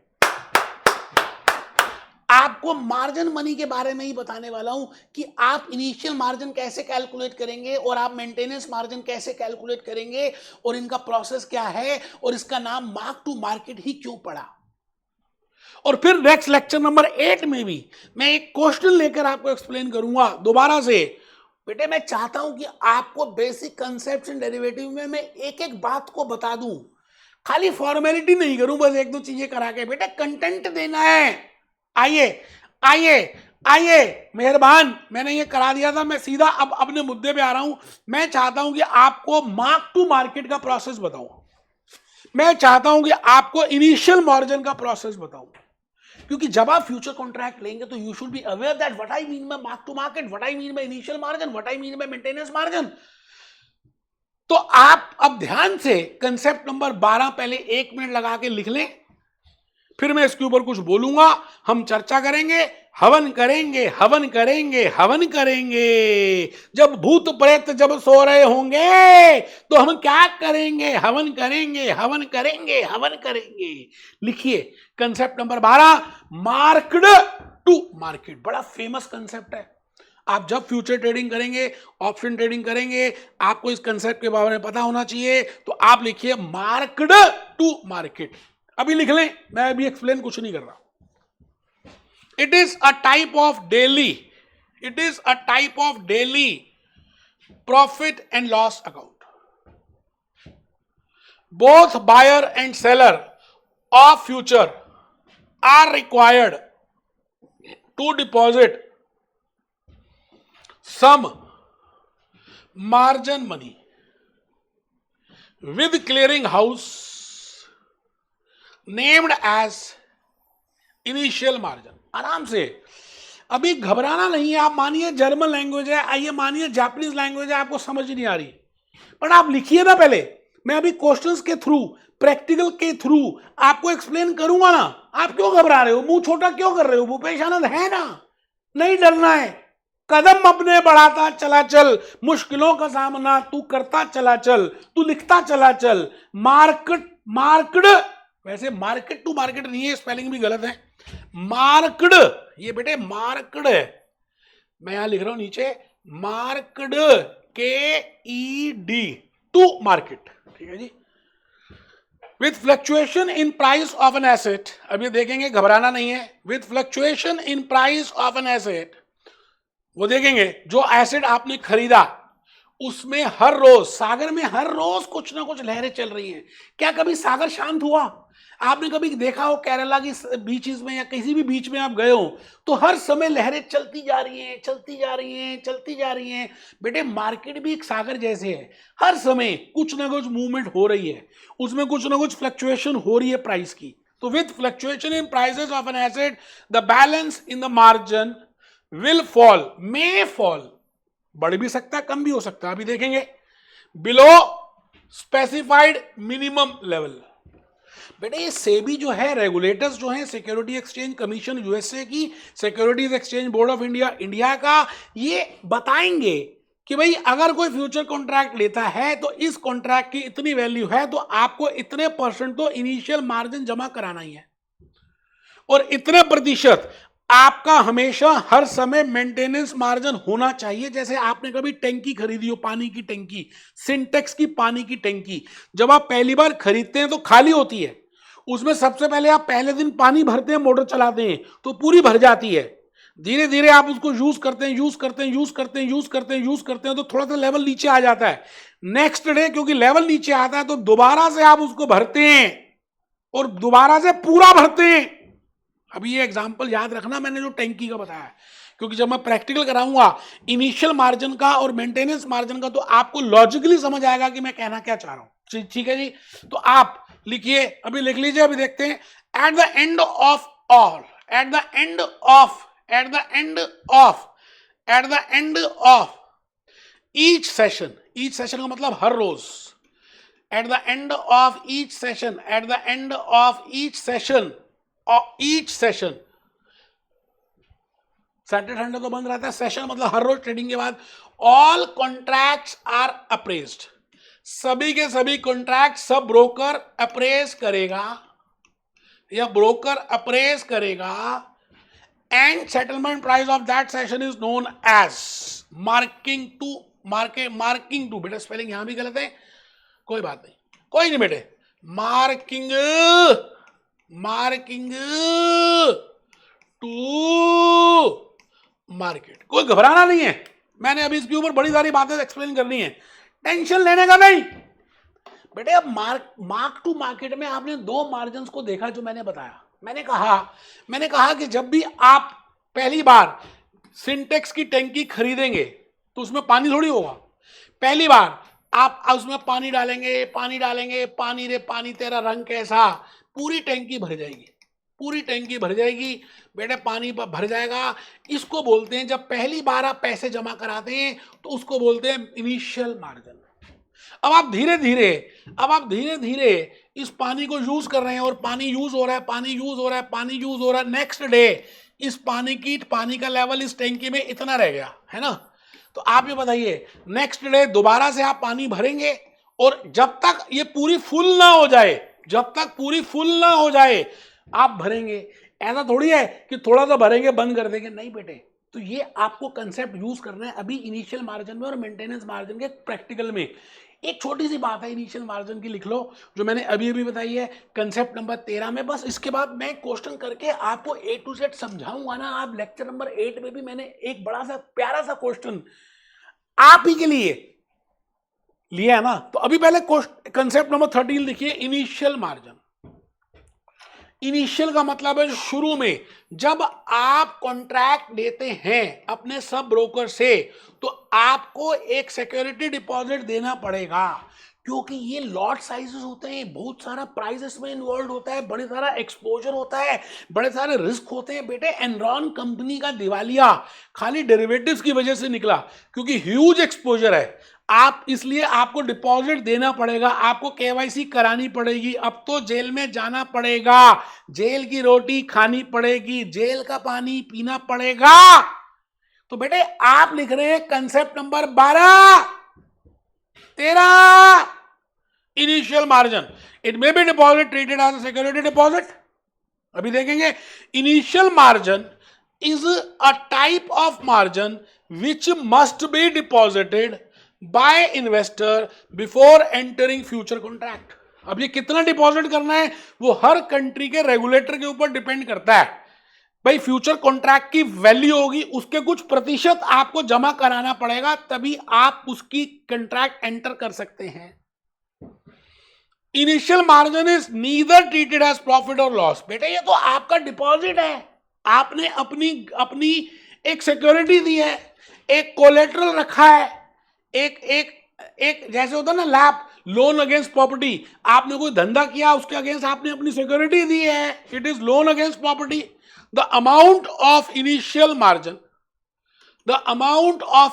आपको मार्जिन मनी के बारे में ही बताने वाला हूं कि आप इनिशियल मार्जिन कैसे कैलकुलेट करेंगे और आप मेंटेनेंस मार्जिन कैसे कैलकुलेट करेंगे और इनका प्रोसेस क्या है और इसका नाम मार्क टू मार्केट ही क्यों पड़ा। और फिर नेक्स्ट लेक्चर नंबर 8 में भी मैं एक क्वेश्चन लेकर आपको एक्सप्लेन करूंगा दोबारा से। बेटे मैं चाहता हूं कि आपको बेसिक कंसेप्ट एंड डेरिवेटिव में मैं एक एक बात को बता दूं, खाली फॉर्मेलिटी नहीं करूं, बस एक दो चीजें करा के। बेटे कंटेंट देना है। आइए आइए आइए मेहरबान, मैंने ये करा दिया था, मैं सीधा अब अपने मुद्दे पे आ रहा हूं। मैं चाहता हूं कि आपको मार्क टू मार्केट का प्रोसेस बताऊं, मैं चाहता हूं कि आपको इनिशियल मार्जिन का प्रोसेस बताऊं, क्योंकि जब आप फ्यूचर कॉन्ट्रैक्ट लेंगे तो you should be aware that what I mean by mark to market, what I mean by initial margin, what I mean by maintenance margin. तो आप अब ध्यान से कंसेप्ट नंबर 12 पहले 1 मिनट लगा के लिख लें, फिर मैं इसके ऊपर कुछ बोलूंगा, हम चर्चा करेंगे, हवन करेंगे, हवन करेंगे, हवन करेंगे। जब भूत प्रेत जब सो रहे होंगे तो हम क्या करेंगे? हवन करेंगे, हवन करेंगे, हवन करेंगे। लिखिए concept number 12, marked to market. बड़ा फेमस कंसेप्ट है। आप जब फ्यूचर ट्रेडिंग करेंगे, ऑप्शन ट्रेडिंग करेंगे, आपको इस कंसेप्ट के बारे में पता होना चाहिए। तो आप लिखिए मार्क्ड टू मार्केट। अभी लिख लें, मैं अभी एक्सप्लेन कुछ नहीं कर रहा। It is a type of daily, it is a type of daily profit and loss account. Both buyer and seller of future are required to deposit some margin money with clearing house named as initial margin। आराम से, अभी घबराना नहीं है। आप मानिए जर्मन लैंग्वेज है, आइए मानिए जापानीज लैंग्वेज है, आपको समझ नहीं आ रही, पर आप लिखिए ना पहले। मैं अभी क्वेश्चंस के थ्रू, प्रैक्टिकल के थ्रू आपको एक्सप्लेन करूंगा ना। आप क्यों घबरा रहे हो? मुंह छोटा क्यों कर रहे हो? भूपेश आनंद है ना, नहीं डरना है। कदम अपने बढ़ाता चला चल, मुश्किलों का सामना तू करता चला चल, तू लिखता चला चल। मार्केट, मार्केट, वैसे मार्केट टू मार्केट नहीं है, स्पेलिंग भी गलत है। मार्केट, ये बेटे मार्केट है, मैं यहां लिख रहा हूं नीचे मार्केट, KED टू मार्केट। ठीक है जी। With fluctuation in price of an asset, अब ये देखेंगे, घबराना नहीं है। With fluctuation in price of an asset, वो देखेंगे जो एसेट आपने खरीदा उसमें हर रोज, सागर में हर रोज कुछ ना कुछ लहरें चल रही हैं। क्या कभी सागर शांत हुआ? आपने कभी देखा हो केरला की बीचेस में या किसी भी बीच में आप गए हो तो हर समय लहरें चलती जा रही हैं, चलती जा रही हैं, चलती जा रही हैं। बेटे मार्केट भी एक सागर जैसे है, हर समय कुछ ना कुछ मूवमेंट हो रही है, उसमें कुछ ना कुछ फ्लक्चुएशन हो रही है प्राइस की। तो with fluctuation in prices of an asset the balance in the margin will fall, may fall, बढ़ भी सकता है, कम भी हो सकता है, अभी देखेंगे, बिलो स्पेसिफाइड मिनिमम लेवल। बेटे ये सेबी जो है, रेगुलेटर्स जो हैं, सिक्योरिटी एक्सचेंज कमीशन यूएसए की, securities exchange board of India India का, ये बताएंगे कि भाई अगर कोई फ्यूचर कॉन्ट्रैक्ट लेता है तो इस कॉन्ट्रैक्ट की इतनी वैल्यू है तो आपको इतने % तो इनिशियल मार्जिन जमा कराना ही है और इतने प्रतिशत आपका हमेशा हर समय मेंटेनेंस मार्जिन होना चाहिए। जैसे आपने कभी टैंकी खरीदी हो, पानी की टैंकी, सिंटेक्स की पानी की टैंकी, जब आप पहली बार खरीदते हैं तो खाली होती है, उसमें सबसे पहले आप पहले दिन पानी भरते हैं, मोटर चलाते हैं तो पूरी भर जाती है। धीरे धीरे आप उसको यूज करते हैं, यूज करते हैं, यूज करते हैं, यूज करते हैं, यूज करते हैं तो थोड़ा सा लेवल नीचे आ जाता है। नेक्स्ट डे क्योंकि लेवल नीचे आता है तो दोबारा से आप उसको भरते हैं और दोबारा से पूरा भरते हैं। अभी ये एग्जांपल याद रखना मैंने जो टैंकी का बताया, क्योंकि जब मैं प्रैक्टिकल कराऊंगा इनिशियल मार्जिन का और मेंटेनेंस मार्जिन का तो आपको लॉजिकली समझ आएगा कि मैं कहना क्या चाह रहा हूं। ठीक है जी। तो आप लिखिए, अभी लिख लीजिए, अभी देखते हैं। At the end of all, at the end of, at the end of at the end of each session, each session का मतलब हर रोज, at the end of each session, at the end of each session, each session, Saturday Sunday तो बंद रहता है, सेशन मतलब हर रोज ट्रेडिंग के बाद, ऑल कॉन्ट्रैक्ट्स आर अप्रेज्ड, सभी के सभी कॉन्ट्रैक्ट सब ब्रोकर अप्रेज करेगा या ब्रोकर अप्रेज करेगा, and settlement price of that session is known as marking to, marking to, बेटा स्पेलिंग यहां भी गलत है, कोई बात नहीं, कोई नहीं बेटे, मार्किंग, मार्किंग टू मार्केट, कोई घबराना नहीं है, मैंने अभी इसके ऊपर बड़ी सारी बातें एक्सप्लेन करनी है, टेंशन लेने का नहीं बेटे। अब मार्क टू मार्केट में आपने दो मार्जिन को देखा जो मैंने बताया, मैंने कहा कि जब भी आप पहली बार सिंटेक्स की टैंकी खरीदेंगे तो उसमें पानी थोड़ी होगा, पहली बार आप उसमें पानी डालेंगे, पानी रे पानी तेरा रंग कैसा, पूरी टैंकी भर जाएगी, पूरी टैंकी भर जाएगी बेटे, पानी भर जाएगा, इसको बोलते हैं, जब पहली बार आप पैसे जमा कराते हैं तो उसको बोलते हैं इनिशियल मार्जिन। अब आप धीरे धीरे इस पानी को यूज कर रहे हैं और पानी यूज हो रहा है, नेक्स्ट डे इस पानी का लेवल इस टैंकी में इतना रह गया है ना, तो आप ये बताइए नेक्स्ट डे दोबारा से आप पानी भरेंगे और जब तक ये पूरी फुल ना हो जाए आप भरेंगे, ऐसा थोड़ी है कि थोड़ा सा भरेंगे बंद कर देंगे, नहीं बेटे। तो ये आपको कंसेप्ट यूज करना है अभी इनिशियल मार्जिन में और मेंटेनेंस मार्जिन के प्रैक्टिकल में। एक छोटी सी बात है इनिशियल मार्जिन की, लिख लो, जो मैंने अभी बताई है कंसेप्ट नंबर 13 में, बस इसके बाद मैं क्वेश्चन करके आपको A to Z समझाऊंगा ना। आप लेक्चर नंबर 8 में भी मैंने एक बड़ा सा प्यारा सा क्वेश्चन आप ही के लिए लिया है ना, तो अभी पहले कंसेप्ट नंबर 13 लिखिए, इनिशियल मार्जिन। इनिशियल का मतलब है शुरू में, जब आप कॉन्ट्रैक्ट देते हैं अपने सब ब्रोकर से तो आपको एक सिक्योरिटी डिपॉजिट देना पड़ेगा, क्योंकि ये लॉट साइजेस होते हैं, बहुत सारा प्राइसेस में इन्वॉल्व होता है, बड़े सारा एक्सपोजर होता है, बड़े सारे रिस्क होते हैं बेटे। एनरॉन कंपनी का दिवालिया खाली डेरिवेटिव्स की वजह से निकला, क्योंकि ह्यूज एक्सपोजर है, आप इसलिए आपको डिपॉजिट देना पड़ेगा, आपको केवाईसी करानी पड़ेगी, अब तो जेल में जाना पड़ेगा, जेल की रोटी खानी पड़ेगी, जेल का पानी पीना पड़ेगा। तो बेटे आप लिख रहे हैं concept number 12 13 initial margin, it may be deposit treated as a security deposit. अभी देखेंगे initial margin is a type of margin which must be deposited by investor before entering future contract. अब ये कितना डिपॉजिट करना है वो हर कंट्री के रेगुलेटर के ऊपर डिपेंड करता है। भाई फ्यूचर कॉन्ट्रैक्ट की वैल्यू होगी, उसके कुछ प्रतिशत आपको जमा कराना पड़ेगा, तभी आप उसकी कॉन्ट्रैक्ट एंटर कर सकते हैं। Initial margin is neither treated as profit or loss. बेटे ये तो आपका डिपॉजिट है, आपने अपनी एक सिक्योरिटी दी है, एक कोलेट्रल रखा है, एक जैसे होता है ना लैप, लोन अगेंस्ट प्रॉपर्टी, आपने कोई धंधा किया उसके अगेंस्ट आपने अपनी सिक्योरिटी दी है, it is loan against property. The amount of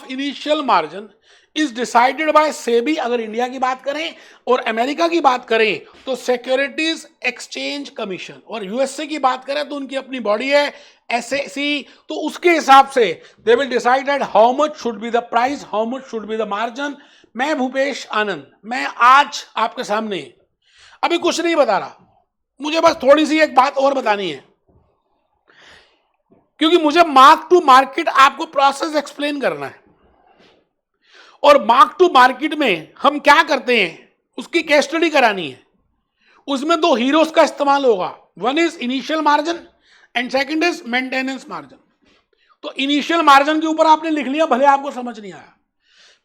initial margin is decided by SEBI, अगर इंडिया की बात करें, और अमेरिका की बात करें तो सिक्योरिटीज एक्सचेंज कमीशन, और यूएसए की बात करें तो उनकी अपनी बॉडी है एसएसी, तो उसके हिसाब से they will decide at how much should be the price, how much should be the margin. मैं भूपेश आनंद, मैं आज आपके सामने अभी कुछ नहीं बता रहा, मुझे बस थोड़ी सी एक बात और बतानी है, क्योंकि मुझे मार्क टू मार्केट आपको प्रोसेस एक्सप्लेन करना है, और मार्क टू मार्केट में हम क्या करते हैं उसकी केस स्टडी करानी है। उसमें दो हीरोज का इस्तेमाल होगा, one is initial margin and second is maintenance margin. तो इनिशियल मार्जिन के ऊपर आपने लिख लिया, भले आपको समझ नहीं आया,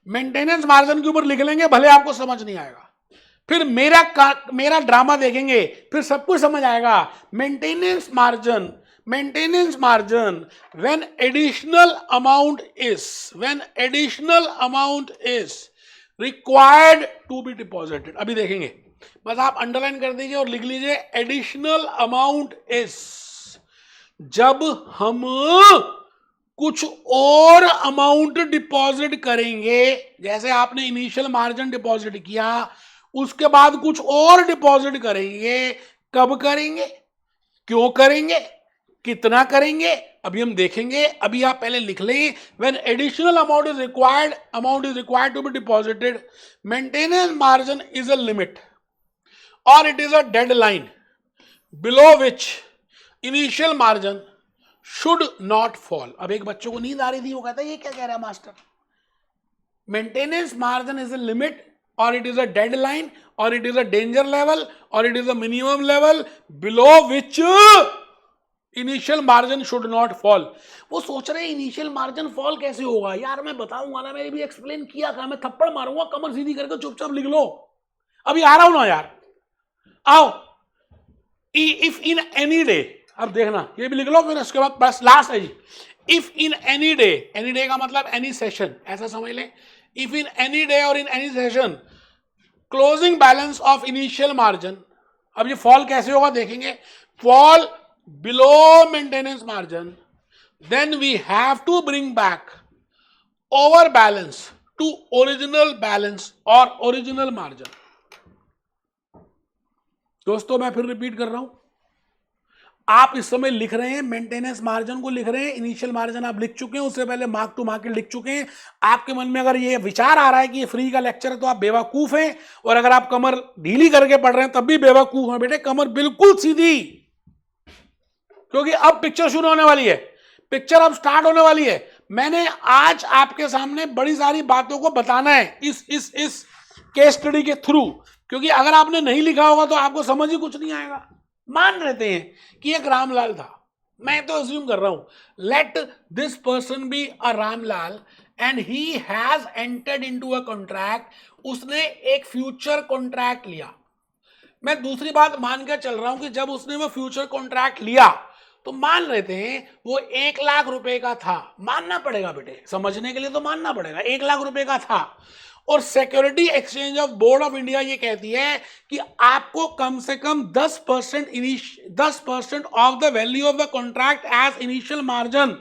मेंटेनेंस मार्जिन के ऊपर लिख लेंगे, भले आपको समझ नहीं आएगा, फिर मेरा ड्रामा देखेंगे, फिर सब कुछ समझ आएगा। Maintenance margin when additional amount is required to be deposited। अभी देखेंगे, बस आप अंडरलाइन कर दीजिए और लिख लीजिए एडिशनल अमाउंट इज, जब हम कुछ और अमाउंट डिपॉजिट करेंगे, जैसे आपने इनिशियल मार्जिन डिपॉजिट किया, उसके बाद कुछ और डिपॉजिट करेंगे। कब करेंगे, क्यों करेंगे, कितना करेंगे, अभी हम देखेंगे। अभी आप पहले लिख लें, when additional amount is required to be deposited, maintenance margin is a limit और it is a deadline below which initial margin should not fall. अब एक बच्चों को नींद आ रही थी, वो कहता है ये क्या कह रहा है master, maintenance margin is a limit और इट इज अ डेडलाइन और it is a danger level और it is a minimum level below which initial margin should not fall. वो सोच रहे इनिशियल मार्जिन फॉल कैसे होगा यार, मैं बताऊंगा ना, मैंने भी एक्सप्लेन किया था, मैं थप्पड़ मारूंगा, कमर सीधी करके चुपचाप लिख लो, अभी आ रहा हूं ना यार, आओ। इफ इन एनी डे, अब देखना ये भी लिख लो, फिर उसके बाद बस लास्ट है जी। इफ इन एनी डे का मतलब एनी सेशन, ऐसा समझ लें। If in any day or in any session closing balance of initial margin, अब ये फॉल कैसे होगा देखेंगे, fall below maintenance margin, then we have to bring back over balance to original balance or original margin. दोस्तों मैं फिर रिपीट कर रहा हूं, आप इस समय लिख रहे हैं मेंटेनेंस मार्जिन को लिख रहे हैं, इनिशियल मार्जिन आप लिख चुके हैं, उससे पहले मार्क टू मार्केट लिख चुके हैं। आपके मन में अगर ये विचार आ रहा है कि ये फ्री का लेक्चर है तो आप बेवकूफ हैं, और अगर आप कमर ढीली करके पढ़ रहे हैं तब भी बेवकूफ हैं। बेटे कमर बिल्कुल सीधी, क्योंकि अब पिक्चर शुरू होने वाली है, पिक्चर अब स्टार्ट होने वाली है। मैंने आज आपके सामने बड़ी सारी बातों को बताना है इस केस स्टडी के थ्रू, क्योंकि अगर आपने नहीं लिखा होगा तो आपको समझ ही कुछ नहीं आएगा। मान रहते हैं कि एक रामलाल था, मैं तो अज्यूम कर रहा हूं, let this person be a Ramlal and he has entered into a contract, उसने एक फ्यूचर कॉन्ट्रैक्ट लिया। मैं दूसरी बात मान कर चल रहा हूं कि जब उसने वो फ्यूचर कॉन्ट्रैक्ट लिया तो मान लेते हैं वो 1,00,000 रुपए का था, मानना पड़ेगा बेटे, समझने के लिए तो मानना पड़ेगा, 1,00,000 रुपए का था। और security exchange of board of India ये कहती है कि आपको कम से कम 10% of the value of the contract as initial margin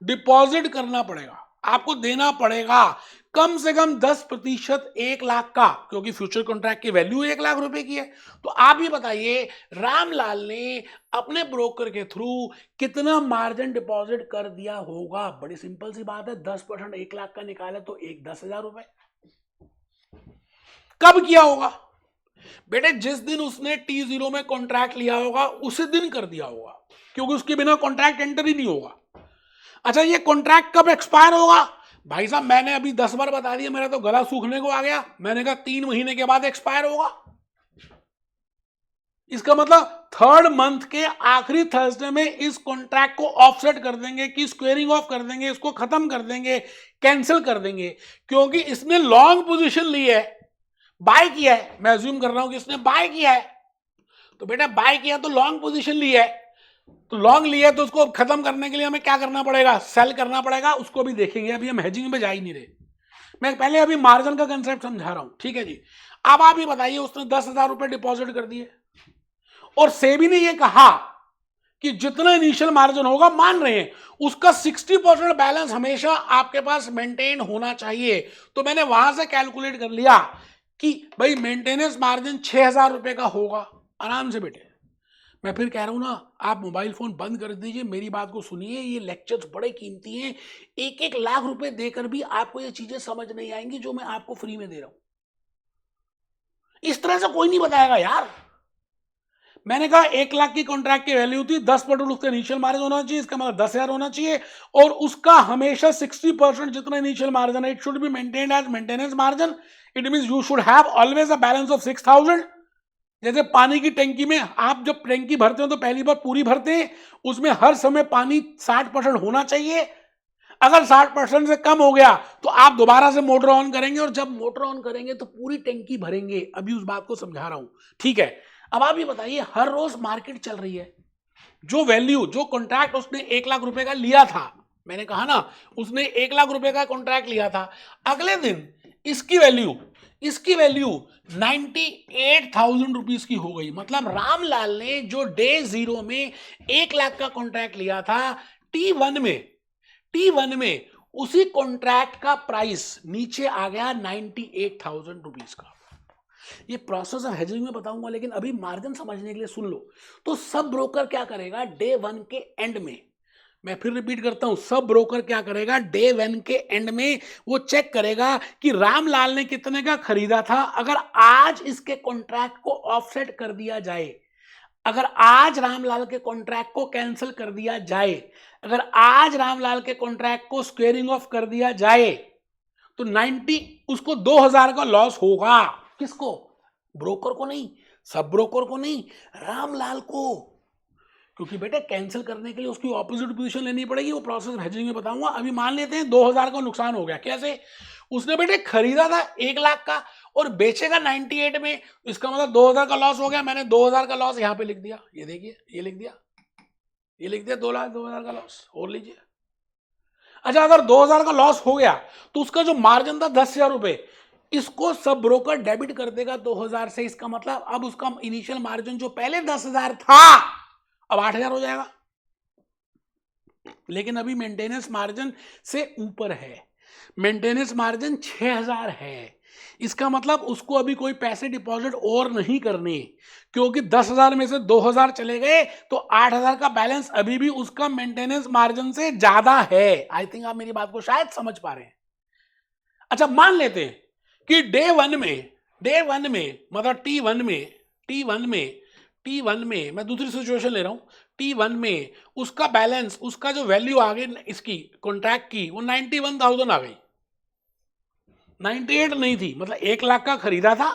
deposit करना पड़ेगा, आपको देना पड़ेगा कम से कम 10%, 1,00,000 का, क्योंकि फ्यूचर कॉन्ट्रैक्ट की वैल्यू 1,00,000 रुपए की है। तो आप ये बताइए रामलाल ने अपने ब्रोकर के थ्रू कितना मार्जिन डिपॉजिट कर दिया होगा। बड़ी सिंपल सी बात है, 10% 1,00,000 का निकाले तो 10,000 रुपए। कब किया होगा बेटे, जिस दिन उसने T0 में कॉन्ट्रैक्ट लिया होगा उसी दिन कर दिया होगा, क्योंकि उसके बिना कॉन्ट्रैक्ट एंटर ही नहीं होगा। अच्छा ये कॉन्ट्रैक्ट कब एक्सपायर होगा, भाई साहब मैंने अभी 10 बार बता दिया, मेरा तो गला सूखने को आ गया, मैंने कहा 3 महीने के बाद एक्सपायर होगा। इसका मतलब 3rd मंथ के आखिरी थर्सडे में इस कॉन्ट्रैक्ट को ऑफसेट कर देंगे, कि स्क्वेयरिंग ऑफ कर देंगे, इसको खत्म कर देंगे, कैंसिल कर देंगे, क्योंकि इसने लॉन्ग पोजीशन ली है, बाय किया है। मैं अज्यूम कर रहा हूं कि इसने बाय किया है, तो बेटा बाय किया तो लॉन्ग पोजीशन ली है, तो लॉन्ग लिया तो उसको खत्म करने के लिए हमें क्या करना पड़ेगा, सेल करना पड़ेगा, उसको भी देखेंगे। अभी हम हेजिंग में जा ही नहीं रहे, मैं पहले अभी मार्जिन का कंसेप्ट समझा रहा हूं, ठीक है जी। अब आप ये बताइए उसने 10,000 रुपए डिपॉजिट कर दिए और सेबी ने ये कहा कि जितना इनिशियल मार्जिन होगा, मान रहे हैं उसका 60% बैलेंस हमेशा आपके पास मेंटेन होना चाहिए। तो मैंने वहां से कैलकुलेट कर लिया कि भाई मेंटेनेंस मार्जिन 6,000 रुपए का होगा। आराम से बेटे, मैं फिर कह रहा हूं ना, आप मोबाइल फोन बंद कर दीजिए, मेरी बात को सुनिए, ये लेक्चर्स बड़े कीमती हैं, 1-1 लाख रुपए देकर भी आपको ये चीजें समझ नहीं आएंगी जो मैं आपको फ्री में दे रहा हूं। इस तरह से कोई नहीं बताएगा यार। मैंने कहा 1,00,000 की कॉन्ट्रैक्ट की वैल्यू थी, 10% उसका इनिशियल मार्जिन होना चाहिए, इसका मतलब 10,000 होना चाहिए, और उसका हमेशा 60% जितना इनिशियल मार्जिन है, it should be maintained as maintenance margin. It means you should have always a balance of 6,000। जैसे पानी की टंकी में आप जब टंकी भरते हो तो पहली बार पूरी भरते हैं, उसमें हर समय पानी 60% होना चाहिए। अगर 60% से कम हो गया तो आप दोबारा से मोटर ऑन करेंगे, और जब मोटर ऑन करेंगे तो पूरी टंकी भरेंगे। अभी उस बात को समझा रहा हूं, ठीक है। अब आप ये बताइए, हर रोज मार्केट चल रही है, जो वैल्यू, जो कॉन्ट्रैक्ट उसने 1,00,000 रुपए का लिया था, मैंने कहा ना उसने 1,00,000 रुपए का कॉन्ट्रैक्ट लिया था, अगले दिन इसकी वैल्यू 98,000 रुपीज की हो गई। मतलब रामलाल ने जो डे 0 में 1,00,000 का कॉन्ट्रैक्ट लिया था, T1 में T1 में उसी कॉन्ट्रैक्ट का प्राइस नीचे आ गया 98,000 रुपीज का। ये प्रोसेस ऑफ हेजिंग में बताऊंगा, लेकिन अभी मार्जिन समझने के लिए सुन लो। तो सब ब्रोकर क्या करेगा, डे 1 के एंड में, मैं फिर रिपीट करता हूं, सब ब्रोकर क्या करेगा, डे 1 के एंड में वो चेक करेगा कि रामलाल ने कितने का खरीदा था। अगर आज इसके कॉन्ट्रैक्ट को ऑफसेट कर दिया जाए, अगर आज रामलाल के कॉन्ट्रैक्ट को कैंसिल कर दिया जाए, अगर आज रामलाल के कॉन्ट्रैक्ट को स्क्वेयरिंग ऑफ कर दिया जाए, तो 90 उसको 2000 का लॉस होगा। किसको, ब्रोकर को नहीं, सब ब्रोकर को नहीं, रामलाल को। क्योंकि बेटे कैंसिल करने के लिए उसकी ऑपोजिट पोजीशन लेनी पड़ेगी, वो प्रोसेस हेजिंग में बताऊंगा। अभी मान लेते हैं 2000 का नुकसान हो गया। कैसे, उसने बेटे खरीदा था 1 लाख का और बेचेगा 98 में, इसका मतलब 2000 का लॉस हो गया। मैंने 2000 का लॉस यहां पे लिख दिया, ये देखिए, ये लिख दिया, ये लिख दिया 2000 का लॉस, और लीजिए। अच्छा, अगर 2000 का लॉस हो गया तो उसका जो मार्जिन था 10,000 रुपए, इसको सब ब्रोकर डेबिट कर देगा 2000 से। इसका मतलब अब उसका इनिशियल मार्जिन जो पहले 10,000 था अब 8,000 हो जाएगा, लेकिन अभी मेंटेनेंस मार्जिन से ऊपर है, मेंटेनेंस मार्जिन 6,000 है। इसका मतलब उसको अभी कोई पैसे डिपॉजिट और नहीं करने, क्योंकि 10,000 में से 2,000 चले गए तो 8,000 का बैलेंस अभी भी उसका मेंटेनेंस मार्जिन से ज्यादा है। आई थिंक आप मेरी बात को शायद समझ पा रहे हैं। अच्छा, मान लेते हैं कि डे वन में मतलब T1 में मैं दूसरी सिचुएशन ले रहा हूं, T1 में उसका बैलेंस, उसका जो वैल्यू आ गई इसकी कॉन्ट्रैक्ट की, वो 91,000 आ गई, 98 नहीं थी। मतलब 1 लाख का खरीदा था,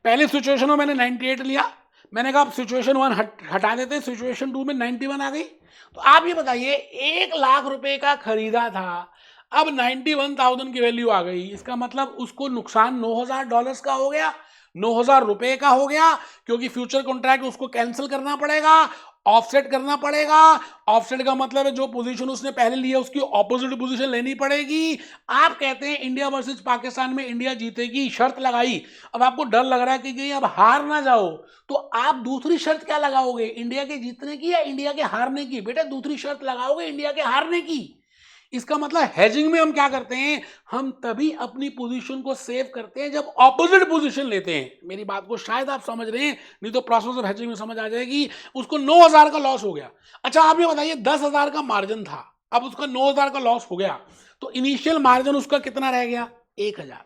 पहले सिचुएशन में मैंने 98 लिया, मैंने कहा सिचुएशन 1 हटा देते हैं, सिचुएशन 2 में 91 आ गई। तो आप ये बताइए, 1 लाख रुपए का खरीदा था, अब 91,000 की वैल्यू आ गई, इसका मतलब उसको नुकसान $9,000 का हो गया, 9,000 रुपए का हो गया, क्योंकि फ्यूचर कॉन्ट्रैक्ट उसको कैंसिल करना पड़ेगा, ऑफसेट करना पड़ेगा। ऑफसेट का मतलब है जो पोजीशन उसने पहले लिया उसकी ऑपोजिट पोजीशन लेनी पड़ेगी। आप कहते हैं इंडिया वर्सेस पाकिस्तान में इंडिया जीतेगी, शर्त लगाई। अब आपको डर लग रहा है कि कहीं अब हार ना जाओ, तो आप दूसरी शर्त क्या लगाओगे, इंडिया के जीतने की या इंडिया के हारने की? बेटा दूसरी शर्त लगाओगे इंडिया के हारने की। इसका मतलब हेजिंग में हम क्या करते हैं, हम तभी अपनी पोजीशन को सेव करते हैं जब ऑपोजिट पोजीशन लेते हैं। मेरी बात को शायद आप समझ रहे हैं, नहीं तो प्रोसेस ऑफ हेजिंग में समझ आ जाएगी। उसको 9,000 का लॉस हो गया। अच्छा, आप ये बताइए 10,000 का मार्जिन था, अब उसका 9,000 का लॉस हो गया, तो इनिशियल मार्जिन उसका कितना रह गया, 1,000।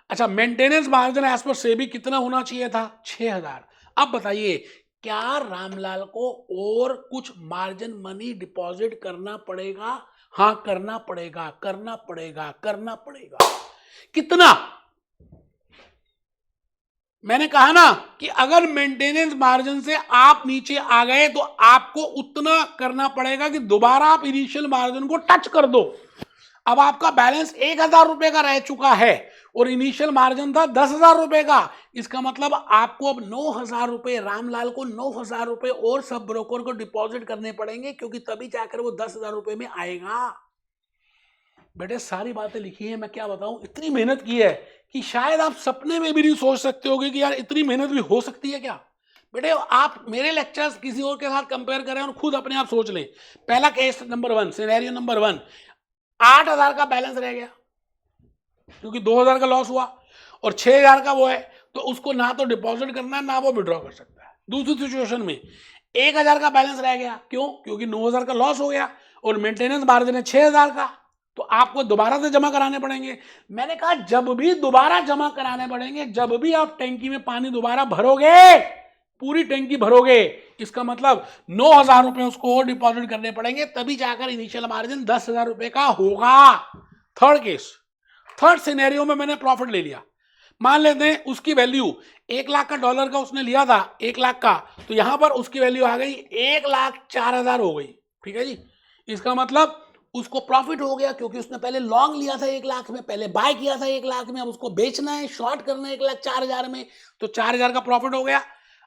अच्छा, maintenance margin as per SEBI कितना होना चाहिए था, 6,000। अब बताइए, क्या रामलाल को और कुछ मार्जिन मनी डिपॉजिट करना पड़ेगा? हाँ, करना पड़ेगा, करना पड़ेगा, करना पड़ेगा। कितना? मैंने कहा ना कि अगर मेंटेनेंस मार्जिन से आप नीचे आ गए तो आपको उतना करना पड़ेगा कि दोबारा आप इनिशियल मार्जिन को टच कर दो। अब आपका बैलेंस 1,000 रुपए का रह चुका है और इनिशियल मार्जिन था 10,000 रुपए का। इसका मतलब आपको अब 9,000 रुपए, रामलाल को 9,000 रुपए और सब ब्रोकर को डिपॉजिट करने पड़ेंगे, क्योंकि तभी जाकर वो 10,000 रुपए में आएगा। बेटे सारी बातें लिखी है, मैं क्या बताऊं, इतनी मेहनत की है कि शायद आप सपने में भी नहीं सोच सकते होगे कि यार इतनी मेहनत भी हो सकती है क्या। बेटे आप मेरे लेक्चर्स किसी और के साथ कंपेयर करें और खुद अपने आप सोच लें। पहला केस नंबर 1, सिनेरियो नंबर 1, 8,000 का बैलेंस रह गया क्योंकि 2,000 का लॉस हुआ और 6,000 का वो है, तो उसको ना तो डिपॉजिट करना है ना वो विड्रॉ कर सकता है। दूसरी सिचुएशन में 1,000 का बैलेंस रह गया, क्यों? क्योंकि 9,000 का लॉस हो गया और मेंटेनेंस मार्जिन है 6,000 का, तो आपको दोबारा से जमा कराने पड़ेंगे। मैंने कहा जब भी दोबारा जमा कराने पड़ेंगे, जब भी आप टैंकी में पानी दोबारा भरोगे, पूरी टैंकी भरोगे, इसका मतलब 9,000 रुपए उसको और डिपॉजिट करने पड़ेंगे, तभी जाकर इनिशियल मार्जिन 10,000 रुपए का होगा। थर्ड केस, थर्ड सिनेरियो में मैंने प्रॉफिट ले लिया। मान लेते हैं उसकी वैल्यू 1 लाख का डॉलर का उसने लिया था, 1 लाख का, तो यहां पर उसकी वैल्यू आ गई 1,04,000 हो गई। ठीक है जी, इसका मतलब उसको प्रॉफिट हो गया क्योंकि उसने पहले लॉन्ग लिया था 1 लाख में, पहले बाय किया था 1 लाख में, अब उसको बेचना है, शॉर्ट करना है 1,04,000 में, तो 4,000 का प्रॉफिट हो गया।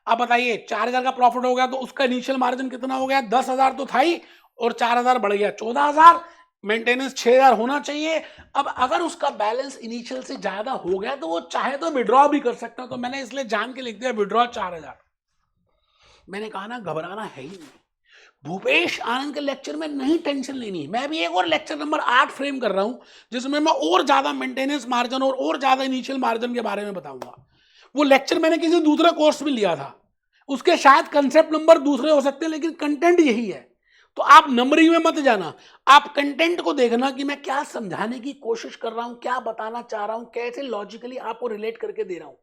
अब बताइए 4,000 का प्रॉफिट हो गया तो उसका इनिशियल मार्जिन कितना हो गया, 10,000 तो था ही और 4,000 बढ़ गया 14,000, मेंटेनेंस 6,000 होना चाहिए। अब अगर उसका बैलेंस इनिशियल से ज्यादा हो गया तो वो चाहे तो विड्रॉ भी कर सकता, तो मैंने इसलिए जान के लिख दिया विड्रॉ 4,000। मैंने कहा ना घबराना है ही नहीं, भूपेश आनंद के लेक्चर में नहीं टेंशन लेनी है। मैं भी एक और लेक्चर नंबर 8 फ्रेम कर रहा हूं जिसमें मैं और ज्यादा मेंटेनेंस मार्जिन और ज्यादा इनिशियल मार्जिन के बारे में बताऊंगा। वो लेक्चर मैंने किसी दूसरे कोर्स में लिया था, उसके शायद कंसेप्ट नंबर दूसरे हो सकते हैं लेकिन कंटेंट यही है। तो आप नंबरिंग में मत जाना, आप कंटेंट को देखना कि मैं क्या समझाने की कोशिश कर रहा हूं, क्या बताना चाह रहा हूं, कैसे लॉजिकली आपको रिलेट करके दे रहा हूं।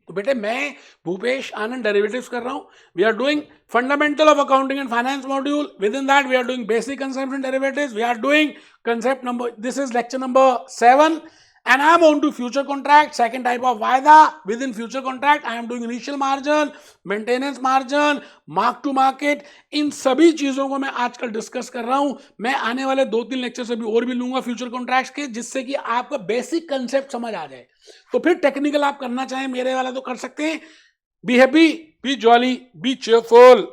तो बेटे मैं भूपेश आनंद डेरिवेटिव्स कर रहा हूं। We are doing fundamental of accounting and finance module, within that we are doing basic concept in derivatives, we are doing concept number, this is lecture number 7 and I am on to future contract, second type of वायदा। within future contract I am doing initial margin, maintenance margin, mark to market, इन सभी चीजों को मैं आजकल डिस्कस कर रहा हूं। मैं आने वाले 2-3 लेक्चर से भी और भी लूंगा फ्यूचर कॉन्ट्रैक्ट्स के, जिससे कि आपका बेसिक कंसेप्ट समझ आ जाए। तो फिर टेक्निकल आप करना चाहें मेरे वाला तो कर सकते हैं। Be happy, B jolly, B cheerful.